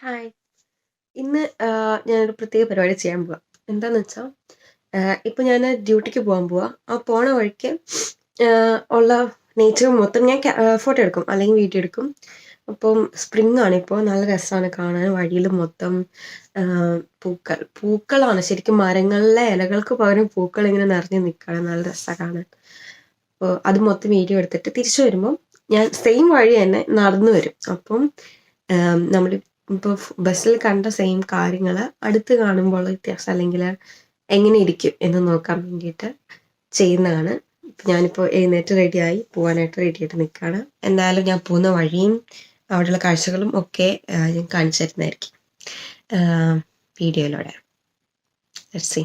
Hi. ഇന്ന് ഞാനൊരു പ്രത്യേക പരിപാടി ചെയ്യാൻ പോവാ. എന്താന്ന് വെച്ചാ, ഇപ്പൊ ഞാന് ഡ്യൂട്ടിക്ക് പോവാൻ പോവാ. ആ പോണ വഴിക്ക് ഉള്ള നേച്ചർ മൊത്തം ഞാൻ ഫോട്ടോ എടുക്കും, അല്ലെങ്കിൽ വീഡിയോ എടുക്കും. അപ്പം സ്പ്രിങ്ങാണിപ്പോ. നല്ല രസാണ് കാണാൻ. വഴിയില് മൊത്തം പൂക്കളാണ്. ശരിക്കും മരങ്ങളിലെ ഇലകൾക്ക് പകരം പൂക്കളിങ്ങനെ നിറഞ്ഞു നിൽക്കാണ്. നല്ല രസാ കാണാൻ. അപ്പോൾ അത് മൊത്തം വീഡിയോ എടുത്തിട്ട് തിരിച്ചു വരുമ്പം ഞാൻ സെയിം വഴി തന്നെ നടന്നു വരും. അപ്പം നമ്മൾ ഇപ്പോൾ ബസ്സിൽ കണ്ട സെയിം കാര്യങ്ങൾ അടുത്ത് കാണുമ്പോൾ വ്യത്യാസം, അല്ലെങ്കിൽ എങ്ങനെ ഇരിക്കും എന്ന് നോക്കാൻ വേണ്ടിയിട്ട് ചെയ്യുന്നതാണ്. ഞാനിപ്പോൾ എഴുന്നേറ്റ് റെഡിയായി പോകാനായിട്ട് റെഡിയായിട്ട് നിൽക്കുകയാണ്. എന്തായാലും ഞാൻ പോകുന്ന വഴിയും അവിടെയുള്ള കാഴ്ചകളും ഒക്കെ ഞാൻ കാണിച്ചു തരുന്നതായിരിക്കും വീഡിയോയിലൂടെ. Let's see.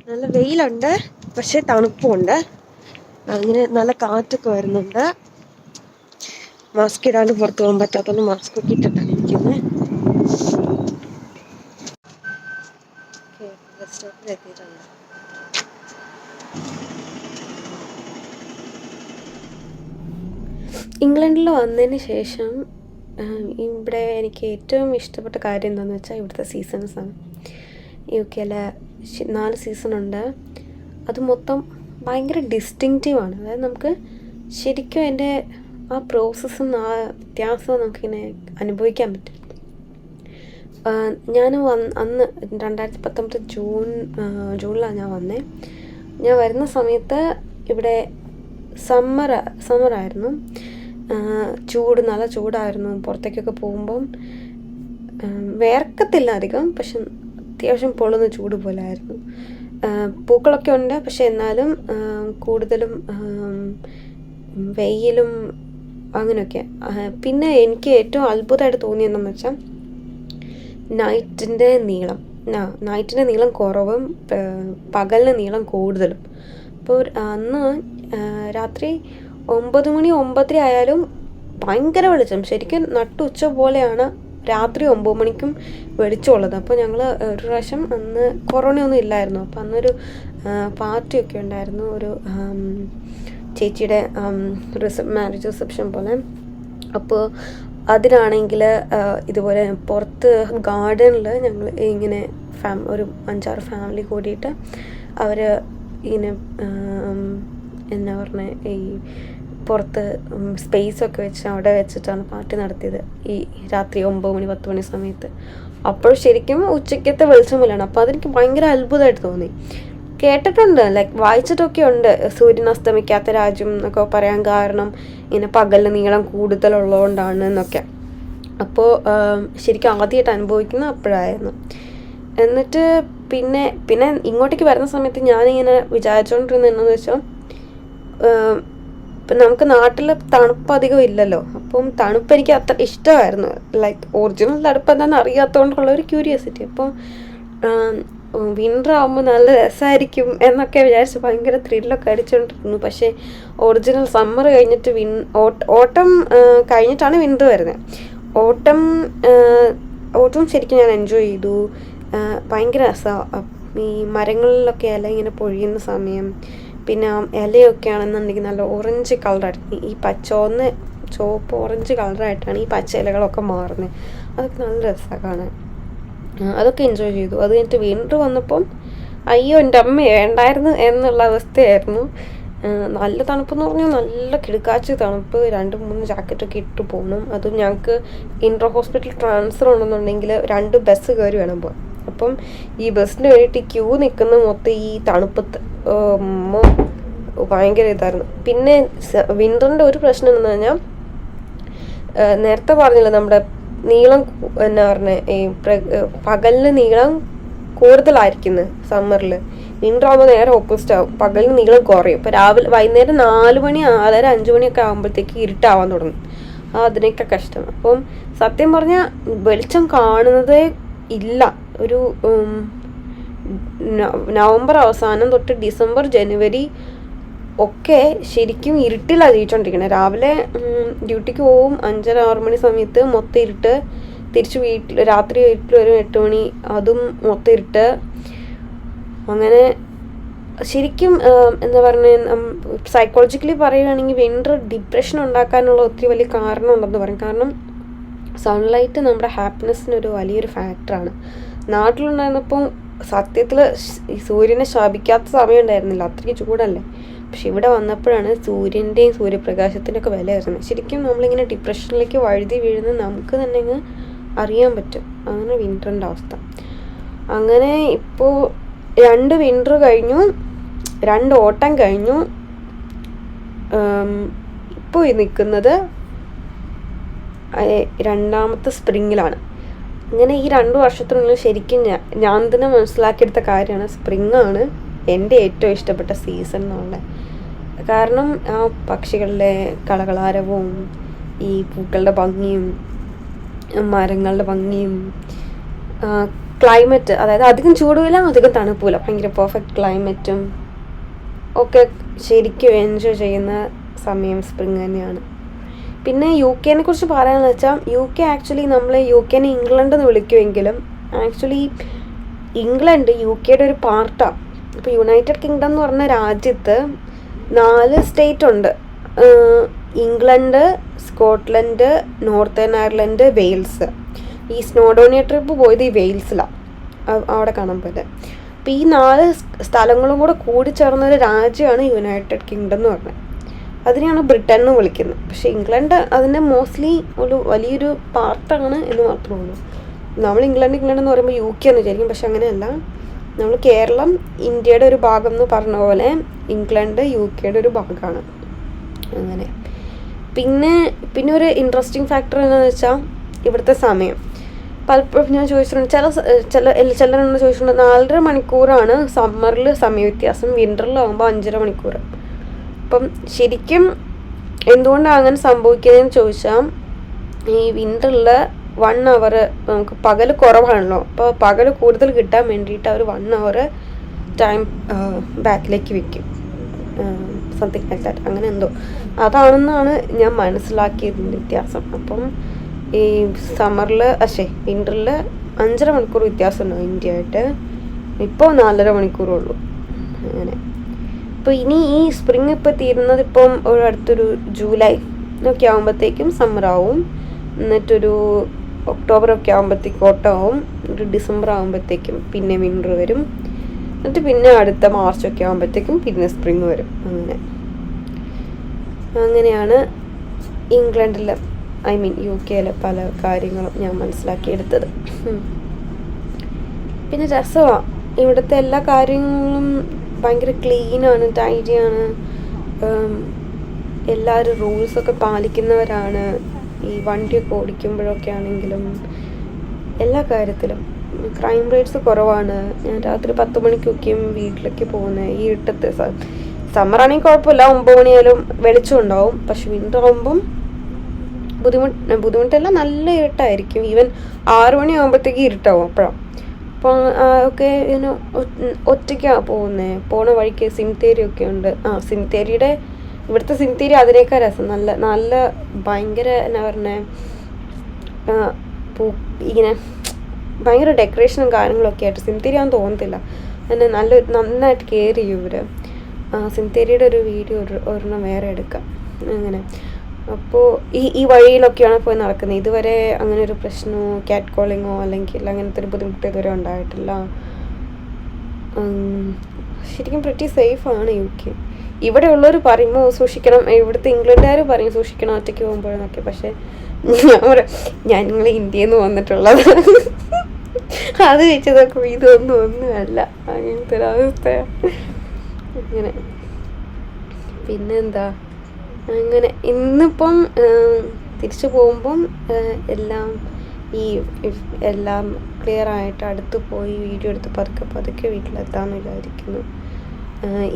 നല്ല വെയിലുണ്ട്, പക്ഷെ തണുപ്പുണ്ട്. അങ്ങനെ നല്ല കാറ്റൊക്കെ വരുന്നുണ്ട്. മാസ്ക് ഇടാണ്ട് പുറത്ത് പോകാൻ പറ്റാത്തതുകൊണ്ട് മാസ്ക് ഒക്കെ ഇട്ടിട്ടാണ് ഇരിക്കുന്നത്. ബസ് സ്റ്റോപ്പിൽ എത്തിയിട്ടുണ്ട്. ഇംഗ്ലണ്ടിൽ വന്നതിന് ശേഷം ഇവിടെ എനിക്ക് ഏറ്റവും ഇഷ്ടപ്പെട്ട കാര്യം എന്താണെന്ന് വെച്ചാൽ ഇവിടുത്തെ സീസൺസാണ്. UK-യിൽ 4 സീസണുണ്ട്. അത് മൊത്തം ഭയങ്കര ഡിസ്റ്റിങ്റ്റീവാണ്. അതായത് നമുക്ക് ശരിക്കും അതിൻ്റെ ആ പ്രോസസ്സും ആ വ്യത്യാസവും നമുക്കിങ്ങനെ അനുഭവിക്കാൻ പറ്റും. ഞാൻ അന്ന് 2019 ജൂണിലാണ് ഞാൻ വന്നത്. ഞാൻ വരുന്ന സമയത്ത് ഇവിടെ സമ്മറായിരുന്നു. നല്ല ചൂടായിരുന്നു. പുറത്തേക്കൊക്കെ പോകുമ്പം വേർക്കത്തില്ല അധികം, പക്ഷെ അത്യാവശ്യം പൊള്ളുന്ന ചൂട് പോലെ ആയിരുന്നു. പൂക്കളൊക്കെ ഉണ്ട്, പക്ഷെ എന്നാലും കൂടുതലും വെയിലും അങ്ങനെയൊക്കെ. പിന്നെ എനിക്ക് ഏറ്റവും അത്ഭുതമായിട്ട് തോന്നിയെന്നു വെച്ചാൽ നൈറ്റിൻ്റെ നീളം കുറവും പകലിന് നീളം കൂടുതലും. അപ്പോൾ അന്ന് രാത്രി 9 മണി 9:30 ആയാലും ഭയങ്കര വെളിച്ചം. ശരിക്കും നട്ടുച്ച പോലെയാണ് രാത്രി 9 മണിക്കും വെളിച്ചമുള്ളത്. അപ്പോൾ ഞങ്ങൾ ഒരു പ്രാവശ്യം അന്ന് കൊറോണയൊന്നും ഇല്ലായിരുന്നു. അപ്പോൾ അന്നൊരു പാർട്ടിയൊക്കെ ഉണ്ടായിരുന്നു, ഒരു ചേച്ചിയുടെ മാരേജ് റിസപ്ഷൻ പോലെ. അപ്പോൾ അതിനാണെങ്കിൽ ഇതുപോലെ പുറത്ത് ഗാർഡനിൽ ഞങ്ങൾ ഇങ്ങനെ ഒരു 5-6 ഫാമിലി കൂടിയിട്ട് അവർ ഇങ്ങനെ എന്നാ പറഞ്ഞ ഈ പുറത്ത് സ്പേസൊക്കെ വെച്ച് അവിടെ വെച്ചിട്ടാണ് പാർട്ടി നടത്തിയത് ഈ രാത്രി 9 മണി 10 മണി സമയത്ത്. അപ്പോൾ ശരിക്കും ഉച്ചയ്ക്കത്തെ വെളിച്ചമില്ലാണ്. അപ്പോൾ അതെനിക്ക് ഭയങ്കര അത്ഭുതമായിട്ട് തോന്നി. കേട്ടിട്ടുണ്ട്, വായിച്ചിട്ടൊക്കെ ഉണ്ട്, സൂര്യൻ അസ്തമിക്കാത്ത രാജ്യം എന്നൊക്കെ പറയാൻ കാരണം ഇങ്ങനെ പകലിന് നീളം കൂടുതലുള്ളതുകൊണ്ടാണ് എന്നൊക്കെ. അപ്പോൾ ശരിക്കും ആദ്യമായിട്ട് അനുഭവിക്കുന്നത് അപ്പോഴായിരുന്നു. എന്നിട്ട് പിന്നെ ഇങ്ങോട്ടേക്ക് വരുന്ന സമയത്ത് ഞാനിങ്ങനെ വിചാരിച്ചുകൊണ്ടിരുന്നത് എന്താണെന്ന് വെച്ചാൽ, ഇപ്പം നമുക്ക് നാട്ടിൽ തണുപ്പ് അധികം ഇല്ലല്ലോ. അപ്പം തണുപ്പ് എനിക്ക് അത്ര ഇഷ്ടമായിരുന്നു. ഒറിജിനൽ തണുപ്പ് എന്താണെന്ന് അറിയാത്തതുകൊണ്ടുള്ള ഒരു ക്യൂരിയോസിറ്റി. അപ്പം വിൻ്റർ ആകുമ്പോൾ നല്ല രസമായിരിക്കും എന്നൊക്കെ വിചാരിച്ച് ഭയങ്കര ത്രില്ലൊക്കെ അടിച്ചുകൊണ്ടിരുന്നു. പക്ഷേ ഒറിജിനൽ സമ്മർ കഴിഞ്ഞിട്ട് ഓട്ടം കഴിഞ്ഞിട്ടാണ് വിൻ്റർ വരുന്നത്. ഓട്ടം ശരിക്കും ഞാൻ എൻജോയ് ചെയ്തു. ഭയങ്കര രസമാണ്. ഈ മരങ്ങളിലൊക്കെ ഇല ഇങ്ങനെ പൊഴിയുന്ന സമയം, പിന്നെ ഇലയൊക്കെ ആണെന്നുണ്ടെങ്കിൽ നല്ല ഓറഞ്ച് കളറായിട്ട്, ഈ ചുവപ്പ് ഓറഞ്ച് കളറായിട്ടാണ് ഈ പച്ച ഇലകളൊക്കെ മാറുന്നത്. അതൊക്കെ നല്ല രസമാണ് കാണാൻ. അതൊക്കെ എൻജോയ് ചെയ്തു. അത് കഴിഞ്ഞിട്ട് വിൻ്റർ വന്നപ്പം അയ്യോ എൻ്റെ അമ്മ വേണ്ടായിരുന്നു എന്നുള്ള അവസ്ഥയായിരുന്നു. നല്ല തണുപ്പെന്ന് പറഞ്ഞാൽ നല്ല കിടുക്കാച്ചി തണുപ്പ്. 2-3 ജാക്കറ്റൊക്കെ ഇട്ട് പോകണം. അതും ഞങ്ങൾക്ക് ഇൻട്രോ ഹോസ്പിറ്റൽ ട്രാൻസ്ഫർ ഉണ്ടെന്നുണ്ടെങ്കിൽ 2 ബസ് കയറി വേണം പോകാൻ. അപ്പം ഈ ബസ്സിന് വേണ്ടിയിട്ട് ക്യൂ നിൽക്കുന്ന മൊത്തം ഈ തണുപ്പത്ത് ഭയങ്കര ഇതായിരുന്നു. പിന്നെ വിൻ്ററിൻ്റെ ഒരു പ്രശ്നം എന്ന് പറഞ്ഞാൽ, നേരത്തെ പറഞ്ഞില്ല നമ്മുടെ നീളം എന്നാ പറഞ്ഞ ഈ പകലിന് നീളം കൂടുതലായിരിക്കുന്നത് സമ്മറിൽ. വിൻ്റർ ആകുമ്പോൾ നേരെ ഓപ്പോസിറ്റ് ആവും, പകലിന് നീളം കുറയും. ഇപ്പോൾ രാവിലെ വൈകുന്നേരം 4 മണി 4:30 5 മണിയൊക്കെ ആകുമ്പോഴത്തേക്ക് ഇരുട്ടാവാൻ തുടങ്ങും. അതിനൊക്കെ കഷ്ടം. അപ്പം സത്യം പറഞ്ഞാൽ വെളിച്ചം കാണുന്നതേ ഇല്ല. ഒരു നവംബർ അവസാനം തൊട്ട് ഡിസംബർ ജനുവരി ഒക്കെ ശരിക്കും ഇരുട്ടിലാണ് ജീവിച്ചോണ്ടിരിക്കണേ. രാവിലെ ഡ്യൂട്ടിക്ക് പോവും, 5:30 6 മണി സമയത്ത് മൊത്തം ഇരുട്ട്. തിരിച്ച് രാത്രി വീട്ടിൽ വരും 8 മണി, അതും മൊത്തം ഇരുട്ട്. അങ്ങനെ ശരിക്കും എന്താ പറയുക, സൈക്കോളജിക്കലി പറയുകയാണെങ്കിൽ വിൻ്റർ ഡിപ്രഷൻ ഉണ്ടാക്കാനുള്ള ഒത്തിരി വലിയ കാരണമുണ്ടെന്ന് പറയും. കാരണം സൺലൈറ്റ് നമ്മുടെ ഹാപ്പിനെസ്സിനൊരു വലിയൊരു ഫാക്ടറാണ്. നാട്ടിലുണ്ടായിരുന്നപ്പം സത്യത്തിൽ ഈ സൂര്യനെ ശാപിക്കാത്ത സമയം ഉണ്ടായിരുന്നില്ല, അത്രയ്ക്ക് ചൂടല്ലേ. പക്ഷെ ഇവിടെ വന്നപ്പോഴാണ് സൂര്യൻ്റെയും സൂര്യപ്രകാശത്തിൻ്റെ ഒക്കെ വില അറിയുന്നത്. ശരിക്കും നമ്മളിങ്ങനെ ഡിപ്രഷനിലേക്ക് വഴുതി വീഴുന്നത് നമുക്ക് തന്നെ അങ്ങ് അറിയാൻ പറ്റും. അങ്ങനെ വിൻ്ററിൻ്റെ അവസ്ഥ. അങ്ങനെ ഇപ്പോൾ 2 വിൻ്റർ കഴിഞ്ഞു, 2 ഓട്ടം കഴിഞ്ഞു. ഇപ്പോൾ നിൽക്കുന്നത് 2ാമത്തെ സ്പ്രിങ്ങിലാണ്. അങ്ങനെ ഈ 2 വർഷത്തിനുള്ളിൽ ശരിക്കും ഞാൻ തന്നെ മനസ്സിലാക്കിയെടുത്ത കാര്യമാണ് സ്പ്രിങ്ങാണ് എൻ്റെ ഏറ്റവും ഇഷ്ടപ്പെട്ട സീസൺ എന്നുള്ളത്. കാരണം ആ പക്ഷികളുടെ കളകളാരവും, ഈ പൂക്കളുടെ ഭംഗിയും, മരങ്ങളുടെ ഭംഗിയും, ക്ലൈമറ്റ്, അതായത് അധികം ചൂടുമില്ല അധികം തണുപ്പില്ല, ഭയങ്കര പെർഫെക്റ്റ് ക്ലൈമറ്റും ഒക്കെ ശരിക്കും എൻജോയ് ചെയ്യുന്ന സമയം സ്പ്രിങ് തന്നെയാണ്. പിന്നെ UK കുറിച്ച് പറയാമെന്ന് വെച്ചാൽ UK ആക്ച്വലി നമ്മൾ UK ഇംഗ്ലണ്ട് എന്ന് വിളിക്കുമെങ്കിലും ആക്ച്വലി ഇംഗ്ലണ്ട് UKയുടെ ഒരു പാർട്ടാണ്. ഇപ്പോൾ യുണൈറ്റഡ് കിങ്ഡം എന്ന് പറഞ്ഞ രാജ്യത്ത് 4 സ്റ്റേറ്റ് ഉണ്ട്. England, Scotland, northern Ireland, Wales. ഈ സ്നോഡോണിയ ട്രിപ്പ് പോയത് ഈ വെയിൽസിലാണ്, അവിടെ കാണാൻ പോയത്. അപ്പോൾ ഈ 4 സ്ഥലങ്ങളും കൂടെ കൂടിച്ചേർന്നൊരു രാജ്യമാണ് യുണൈറ്റഡ് കിങ്ഡം എന്ന് പറഞ്ഞത്. അതിനെയാണ് ബ്രിട്ടൻ എന്ന് വിളിക്കുന്നത്. പക്ഷേ ഇംഗ്ലണ്ട് അതിൻ്റെ മോസ്റ്റ്ലി ഒരു വലിയൊരു പാർട്ടാണ് എന്ന് മാത്രമേ ഉള്ളൂ. നമ്മൾ ഇംഗ്ലണ്ട് എന്ന് പറയുമ്പോൾ UK എന്ന് വിചാരിക്കും, പക്ഷെ അങ്ങനെയല്ല. നമ്മൾ കേരളം ഇന്ത്യയുടെ ഒരു ഭാഗം എന്ന് പറഞ്ഞ പോലെ ഇംഗ്ലണ്ട് UKയുടെ ഒരു ഭാഗമാണ്. അങ്ങനെ പിന്നെ ഒരു ഇൻട്രസ്റ്റിംഗ് ഫാക്ടർ എന്താണെന്ന് വെച്ചാൽ ഇവിടുത്തെ സമയം. പലപ്പോഴും ഞാൻ ചോദിച്ചിട്ടുണ്ട്, ചിലരെന്നോട് ചോദിച്ചിട്ടുണ്ട്, 4.5 മണിക്കൂറാണ് സമ്മറിൽ സമയ വ്യത്യാസം, വിൻ്ററിലാകുമ്പോൾ 5.5 മണിക്കൂർ. അപ്പം ശരിക്കും എന്തുകൊണ്ടാണ് അങ്ങനെ സംഭവിക്കുന്നതെന്ന് ചോദിച്ചാൽ ഈ വിൻ്ററിൽ 1 hour നമുക്ക് പകൽ കുറവാണല്ലോ, അപ്പോൾ പകൽ കൂടുതൽ കിട്ടാൻ വേണ്ടിയിട്ട് അവർ 1 hour ടൈം ബാക്കിലേക്ക് വെക്കും, സംതിങ് ലൈക്ക് ദാറ്റ്. അങ്ങനെ എന്തോ അതാണെന്നാണ് ഞാൻ മനസ്സിലാക്കിയതിൻ്റെ വ്യത്യാസം. അപ്പം ഈ വിൻ്ററിൽ 5.5 മണിക്കൂർ വ്യത്യാസമുണ്ടോ ഇന്ത്യയായിട്ട്, ഇപ്പോൾ 4.5 മണിക്കൂറുള്ളൂ. അങ്ങനെ ഇപ്പോൾ ഇനി ഈ സ്പ്രിങ് ഇപ്പോൾ തീരുന്നത് ഇപ്പം അടുത്തൊരു ജൂലൈ ഒക്കെ ആകുമ്പോഴത്തേക്കും സമ്മറാവും, എന്നിട്ടൊരു ഒക്ടോബർ ഒക്കെ ആകുമ്പോഴത്തേക്കും ഓട്ടമാവും, ഒരു ഡിസംബർ ആകുമ്പോഴത്തേക്കും പിന്നെ വിൻ്റർ വരും, എന്നിട്ട് പിന്നെ അടുത്ത മാർച്ചൊക്കെ ആകുമ്പോഴത്തേക്കും പിന്നെ സ്പ്രിങ് വരും. അങ്ങനെയാണ് ഇംഗ്ലണ്ടിൽ UK പല കാര്യങ്ങളും ഞാൻ മനസ്സിലാക്കിയെടുത്തത്. പിന്നെ രസമാണ് ഇവിടുത്തെ എല്ലാ കാര്യങ്ങളും, ഭയങ്കര ക്ലീനാണ്, ടൈഡിയാണ്, എല്ലാവരും റൂൾസൊക്കെ പാലിക്കുന്നവരാണ്. ഈ വണ്ടിയൊക്കെ ഓടിക്കുമ്പോഴൊക്കെ ആണെങ്കിലും എല്ലാ കാര്യത്തിലും ക്രൈം റേറ്റ്സ് കുറവാണ്. ഞാൻ രാത്രി 10 മണിക്കൊക്കെയും വീട്ടിലേക്ക് പോകുന്നത്. ഈ ഇരുട്ടത്ത് സമ്മറാണെങ്കിൽ കുഴപ്പമില്ല, 9 മണിയായാലും വെളിച്ചം ഉണ്ടാവും. പക്ഷെ വിൻ്റർ ആകുമ്പം ബുദ്ധിമുട്ടല്ല, നല്ല ഇരുട്ടായിരിക്കും. ഈവൻ 6 മണി ആകുമ്പോഴത്തേക്ക് ഇരുട്ടാവും അപ്പോഴാണ്. അപ്പോൾ ഒക്കെ ഇങ്ങനെ ഒറ്റയ്ക്കാണ് പോകുന്നത്. പോണ വഴിക്ക് സിംതേരി ഒക്കെ ഉണ്ട്. ഇവിടുത്തെ സിംതേരി അതിനേക്കാൾ രസം. നല്ല ഭയങ്കര എന്നാ പറഞ്ഞേ, ഇങ്ങനെ ഭയങ്കര ഡെക്കറേഷനും കാര്യങ്ങളൊക്കെ ആയിട്ട് സിംതേരി ആണെന്ന് തോന്നത്തില്ല. എന്നെ നന്നായിട്ട് കെയർ ചെയ്യും ഇവർ. സിംതേരിയുടെ ഒരു വീഡിയോ ഒരെണ്ണം വേറെ എടുക്കാം. അങ്ങനെ അപ്പോൾ ഈ വഴിയിലൊക്കെയാണ് പോയി നടക്കുന്നത്. ഇതുവരെ അങ്ങനെ ഒരു പ്രശ്നമോ ക്യാറ്റ് കോളിങ്ങോ അല്ലെങ്കിൽ അങ്ങനത്തെ ഒരു ബുദ്ധിമുട്ട് ഇതുവരെ ഉണ്ടായിട്ടില്ല. ശരിക്കും പ്രിറ്റി സേഫാണ് UK. ഇവിടെ ഉള്ളവർ പറയുമ്പോൾ സൂക്ഷിക്കണം, ഇവിടുത്തെ ഇംഗ്ലണ്ടുകാർ പറയും സൂക്ഷിക്കണം ഒറ്റയ്ക്ക് പോകുമ്പോഴെന്നൊക്കെ. പക്ഷേ ഞാൻ നിങ്ങൾ ഇന്ത്യയിൽ നിന്ന് വന്നിട്ടുള്ളത് അത് വെച്ച് നോക്കുമ്പോൾ ഒന്നുമല്ല, അങ്ങനത്തെ ഒരവസ്ഥയാണ്. അങ്ങനെ പിന്നെന്താ, അങ്ങനെ ഇന്നിപ്പം തിരിച്ചു പോകുമ്പം എല്ലാം ഈ എല്ലാം ക്ലിയർ ആയിട്ട് അടുത്ത് പോയി വീഡിയോ എടുത്ത് പതുക്കെ പതുക്കെ വീട്ടിലെത്താമെന്ന് വിചാരിക്കുന്നു.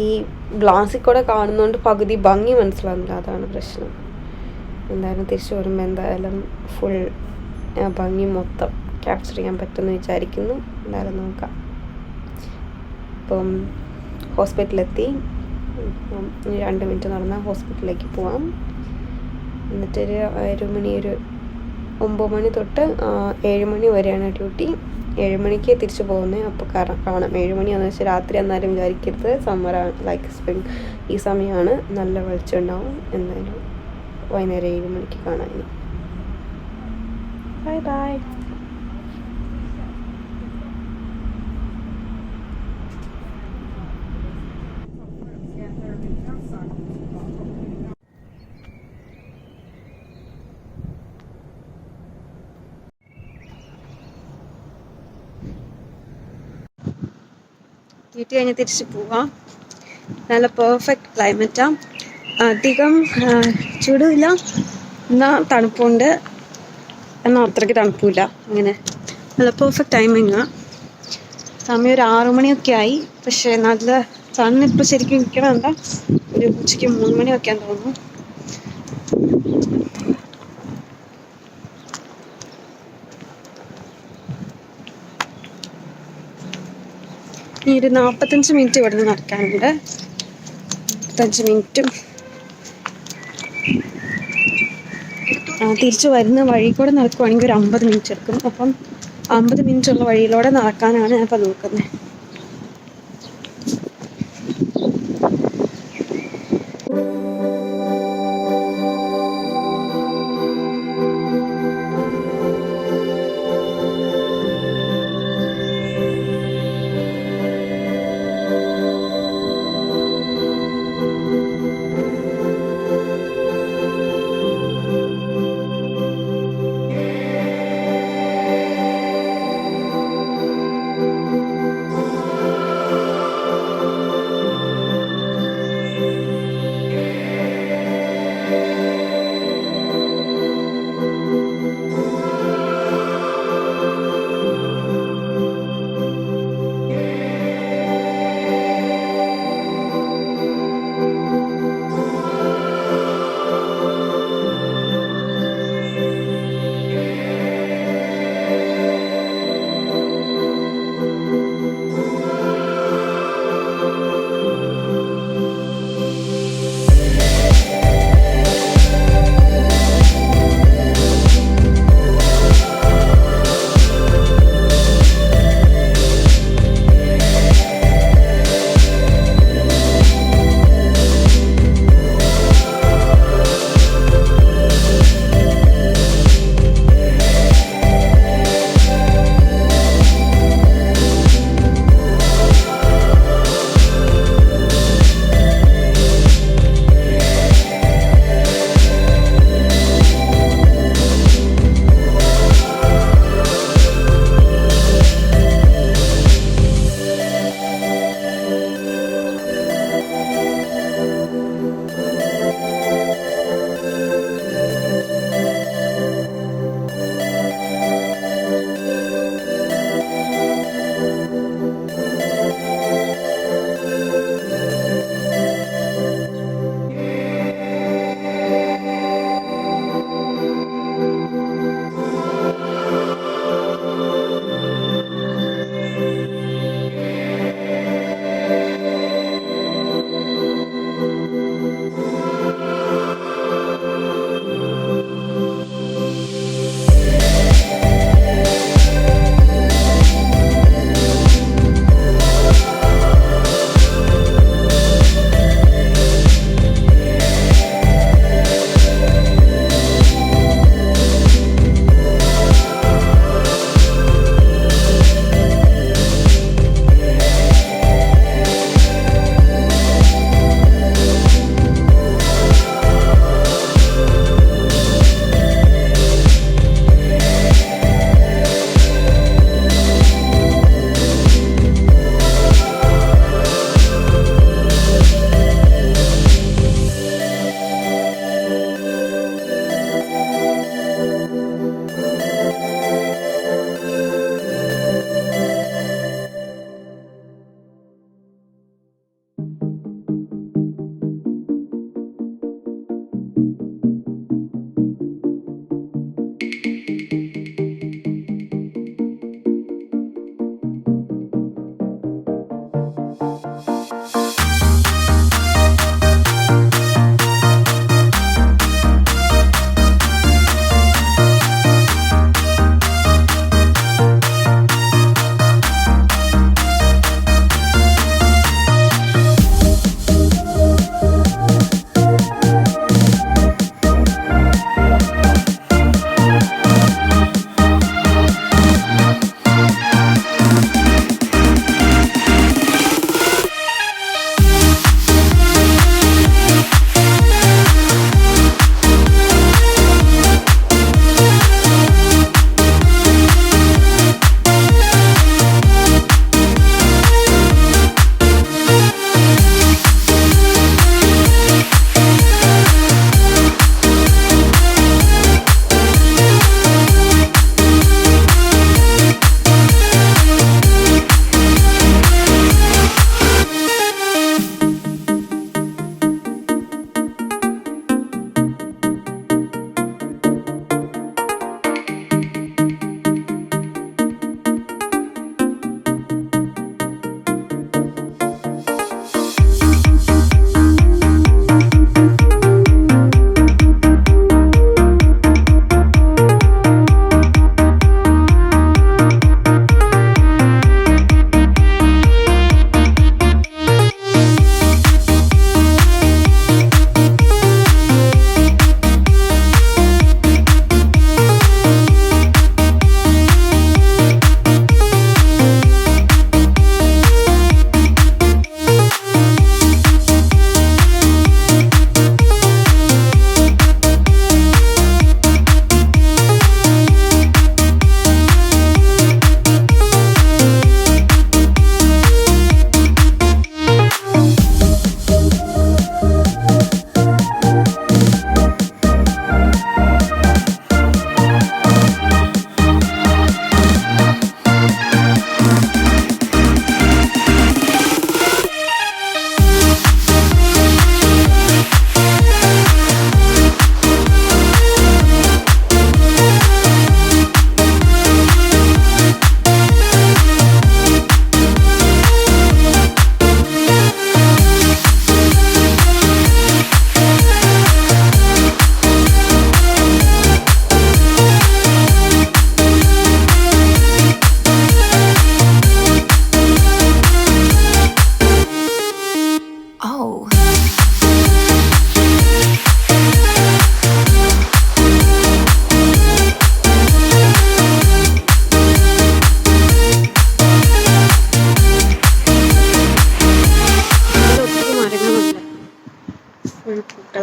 ഈ ഗ്ലാസ്സിൽ കൂടെ കാണുന്നതുകൊണ്ട് പകുതി ഭംഗി മനസ്സിലാകുന്നില്ല, അതാണ് പ്രശ്നം. എന്തായാലും തിരിച്ചു വരുമ്പോൾ എന്തായാലും ഫുൾ ഭംഗി മൊത്തം ക്യാപ്ചർ ചെയ്യാൻ പറ്റുമെന്ന് വിചാരിക്കുന്നു. എന്തായാലും നോക്കാം. ഇപ്പം ഹോസ്പിറ്റലിലെത്തി. ഇനി 2 മിനിറ്റ് നടന്നാൽ ഹോസ്പിറ്റലിലേക്ക് പോവാം. എന്നിട്ടൊരു 9 മണി തൊട്ട് 7 മണി വരെയാണ് ഡ്യൂട്ടി. 7 മണിക്ക് തിരിച്ചു പോകുന്നത്. അപ്പോൾ കാണാം 7 മണിയാണെന്ന് വെച്ചാൽ രാത്രി എന്നാലും വിചാരിക്കരുത്. സമ്മറാണ്, ലൈക്ക് സ്പ്രിങ് ഈ സമയമാണ്, നല്ല വെളിച്ചം ഉണ്ടാവും. എന്തായാലും വൈകുന്നേരം 7 മണിക്ക് കാണാൻ. Bye bye. ഡ്യൂട്ടി കഴിഞ്ഞ് തിരിച്ച് പോവാം. നല്ല പെർഫെക്റ്റ് ക്ലൈമറ്റാണ്. അധികം ചൂടുമില്ല, എന്നാൽ തണുപ്പുണ്ട്, എന്നാൽ അത്രയ്ക്ക് തണുപ്പില്ല. അങ്ങനെ നല്ല പെർഫെക്റ്റ് ടൈമിങ്ങാണ്. സമയം ഒരു 6 മണിയൊക്കെ ആയി. പക്ഷേ നല്ല സണ്ണിപ്പോൾ ശരിക്കും നിൽക്കണമെന്താ ഒരു ഉച്ചയ്ക്ക് 3 മണിയൊക്കെ ആണെന്ന് തോന്നുന്നു. ഇനി ഒരു 45 മിനിറ്റ് ഇവിടെ നിന്ന് നടക്കാനുണ്ട്. 45 മിനിറ്റും തിരിച്ച് വരുന്ന വഴി കൂടെ നടക്കുവാണെങ്കിൽ ഒരു 50 മിനിറ്റ് എടുക്കും. അപ്പം 50 മിനിറ്റുള്ള വഴിയിലൂടെ നടക്കാനാണ് ഞാൻ ഇപ്പം നോക്കുന്നത്.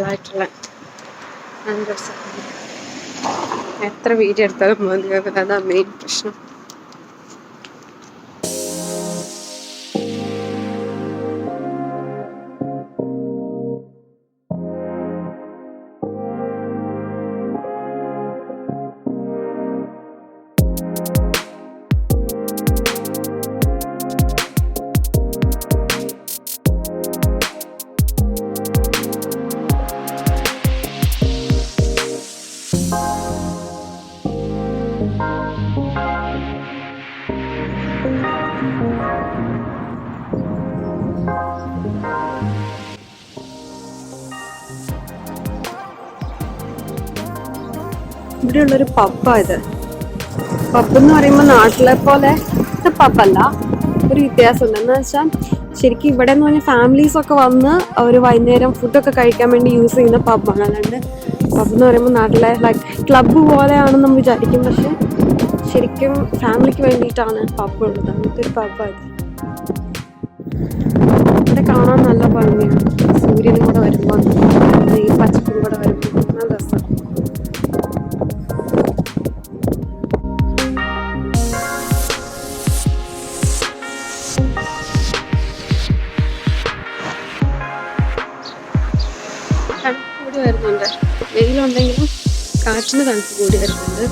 ആയിട്ടുള്ള എത്ര വീഡിയോ എടുത്താലും മതിയാവില്ല. അതാ മെയിൻ പ്രശ്നം. ഇവിടെയുള്ളൊരു പബ്ബാണ് ഇത്. പബ് എന്ന് പറയുമ്പോൾ നാട്ടിലെ പോലെ ഇത് പബ്ബല്ല, ഒരു വ്യത്യാസമുണ്ട്. എന്ന് വെച്ചാൽ ശരിക്കും ഇവിടെ എന്ന് പറഞ്ഞാൽ ഫാമിലീസൊക്കെ വന്ന് അവർ വൈകുന്നേരം ഫുഡൊക്കെ കഴിക്കാൻ വേണ്ടി യൂസ് ചെയ്യുന്ന പബ്ബാണ്. അല്ലാണ്ട് പബ് എന്ന് പറയുമ്പോൾ നാട്ടിലെ ലൈക്ക് ക്ലബ്ബ് പോലെയാണെന്ന് നമ്മൾ വിചാരിക്കും, പക്ഷെ ശരിക്കും ഫാമിലിക്ക് വേണ്ടിയിട്ടാണ് പബ് ഉള്ളത്. അങ്ങനത്തെ ഒരു പബ്ബാണ് ഇത്. ഇവിടെ കാണാൻ നല്ല ഭംഗിയാണ്. സൂര്യനും കൂടെ വരുമ്പോൾ ഈ പച്ചപ്പും കൂടെ വരുമ്പോൾ നല്ല രസമാണ്. തണുപ്പ് കൂടി വരുന്നുണ്ട്. വെയിലുണ്ടെങ്കിലും കാറ്റിന് തണുപ്പ് കൂടി വരുന്നുണ്ട്.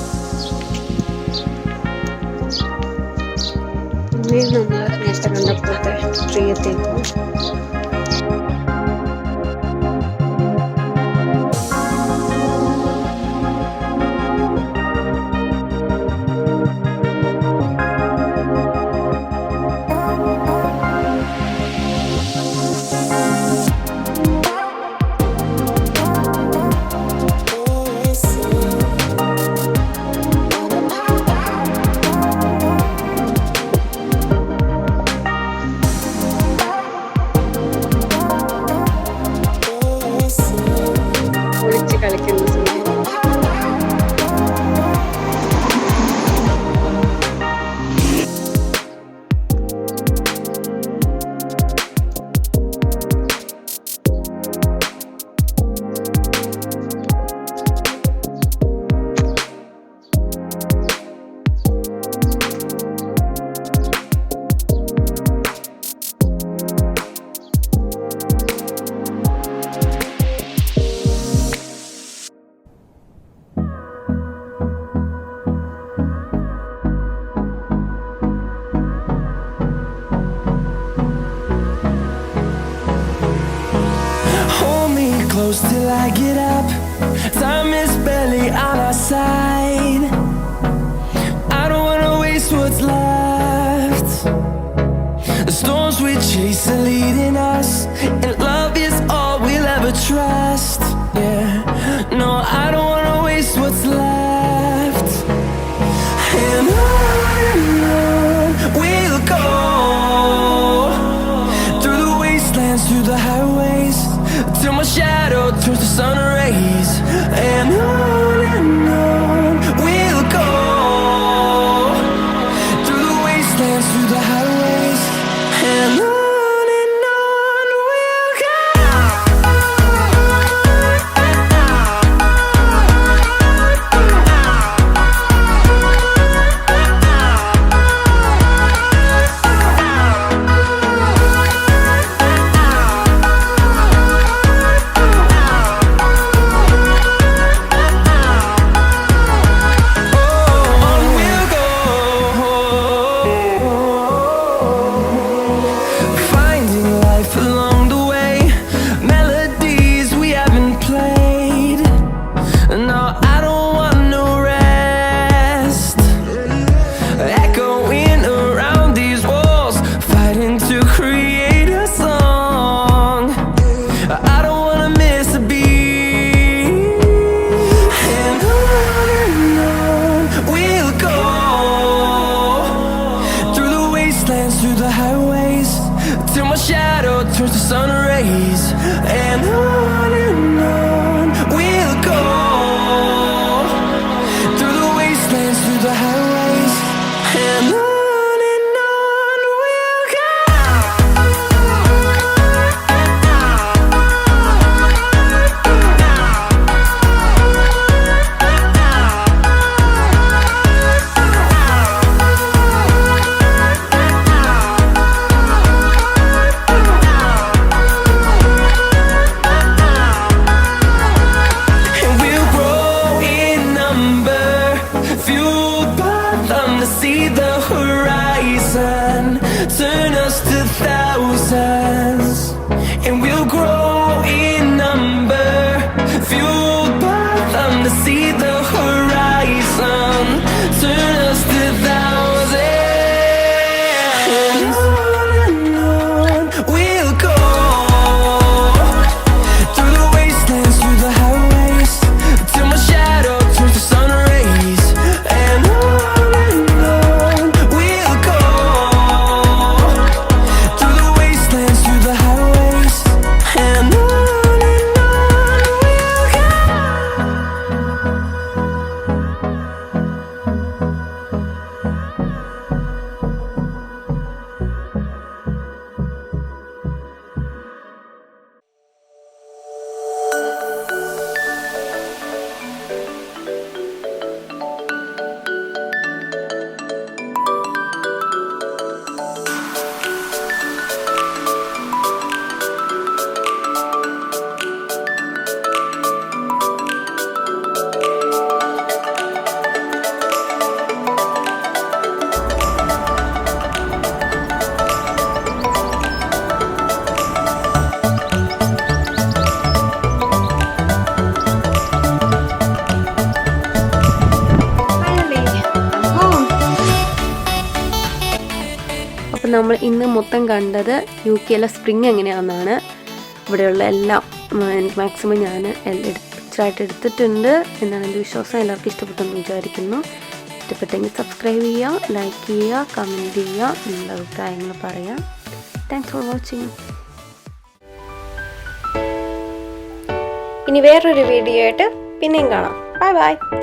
പിന്നെ നമ്മൾ നേരത്തെ കണ്ടപ്പോഴത്തെ tree എത്തിയേക്കും. Till I get up, time is barely on our side. I don't wanna waste what's left. The storms we chase are leading us, and love is all we'll ever trust. Yeah, no, I don't wanna waste what's left. And on we'll go, through the wastelands, through the highways, till my shadow turns to sun rays. And on we'll go, through the wastelands, through the highways. And on we'll go. Through the highways, till my shadow turns to sun rays. And on we'll go, through the wastelands, through the highways. And on we'll go. നമ്മൾ ഇന്ന് മൊത്തം കണ്ടത് UK spring എങ്ങനെയാണെന്നാണ്. ഇവിടെയുള്ള എല്ലാം എനിക്ക് maximum ഞാൻ പിക്ചറായിട്ട് എടുത്തിട്ടുണ്ട് എന്നാണ് എൻ്റെ വിശ്വാസം. എല്ലാവർക്കും ഇഷ്ടപ്പെട്ടെന്ന് വിചാരിക്കുന്നു. ഇഷ്ടപ്പെട്ടെങ്കിൽ സബ്സ്ക്രൈബ് ചെയ്യുക, ലൈക്ക് ചെയ്യുക, കമൻറ്റ് ചെയ്യുക, നിങ്ങളുടെ അഭിപ്രായങ്ങൾ പറയാം. Thanks for watching. ഇനി വേറൊരു വീഡിയോ ആയിട്ട് പിന്നെയും കാണാം. Bye bye.